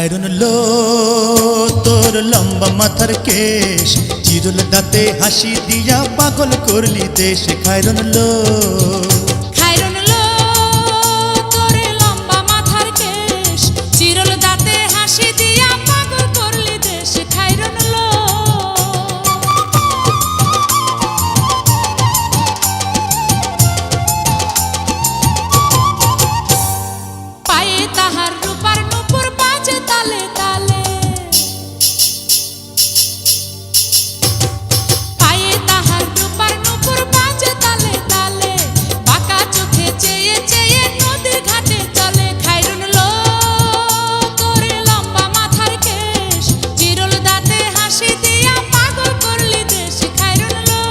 খায়রুন লো তোর লম্বা মাথার কেশ, চিরুল দাঁতে হাসি দিয়া পাগল করলি দেশ। খায়রুন লো খায়রুন লো তোর লম্বা মাথার কেশ, চিরল দাঁতে হাসি দিয়া পাগল করলি দেশ। খায়রুন লো পায়ে তাহার রূপার নূপুর বাজে তালে তালে, পায়ে তাহার রূপার নূপুর বাজে তালে তালে, বাঁকা চোখে চেয়ে চেয়ে নদীর ঘাটে চলে। খায়রুন লো তোর লম্বা মাথার কেশ, চিরল দাঁতে হাসি দিয়া পাগল করলি দেশ। খায়রুন লো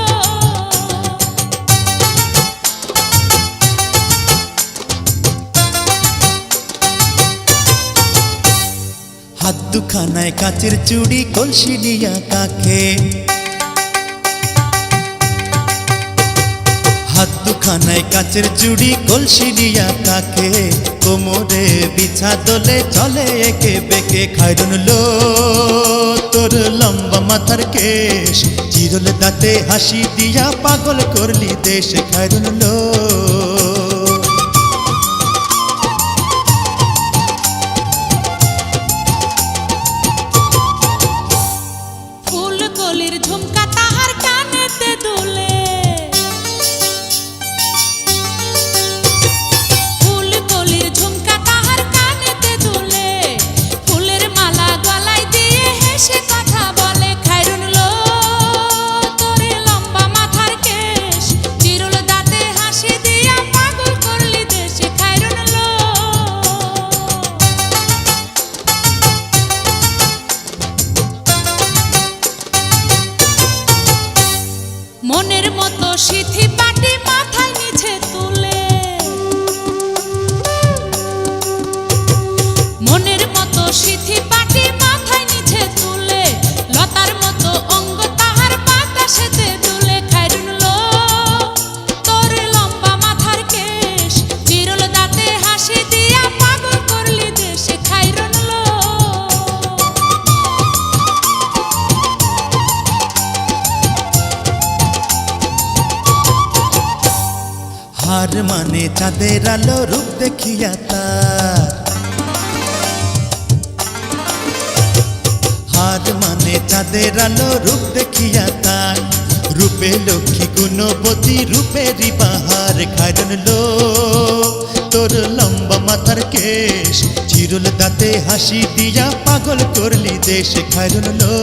হাত দুখানায় কাচের চুড়ি, কলসি নিয়া কাখে, হাত দুখানায় কাচের চুড়ি, কলসি নিয়া কাখে, কোমরে বিছা দোলে চলে একে বেঁকে। খায়রুন লো তোর লম্বা মাথার কেশ, চিরল দাঁতে হাসি দিয়া পাগল করলি দেশ। খায়রুন লো ফুল কলির ঝুমকা তাহার কানেতে দুলে, ফুল কলির ঝুমকা তাহার কানেতে দুলে, ফুলের মালা গলায় দিয়ে হেসে কথা বলে। খায়রুন লো তোর লম্বা মাথার কেশ, চিরল দাঁতে হাসি দিয়া পাগল করলি দেশ। খায়রুন লো মনের মতো সিথি পাটি মাথায় নিচে তুলে, মনের মতো সিথি পাটি মাথায় নিচে তুলে, লতার মতো অঙ্গ তাহার বাতাসেতে দুলে। খায়রুন লো তোর লম্বা মাথার কেশ, চিরল দাঁতে হাসি দিয়া পাগল করলি দেশ। খায়রুন লো হার মানে চাঁদের আলো, রূপ দেখিয়া তার, হার মানে চাঁদের আলো, রূপ দেখিয়া তার, রূপে লক্ষ্মী গুণবতী, রূপেরই বাহার। খায়রুন লো তোর লম্বা মাথার কেশ, চিরল দাঁতে হাসি দিয়া পাগল করলি দেশ। খায়রুন লো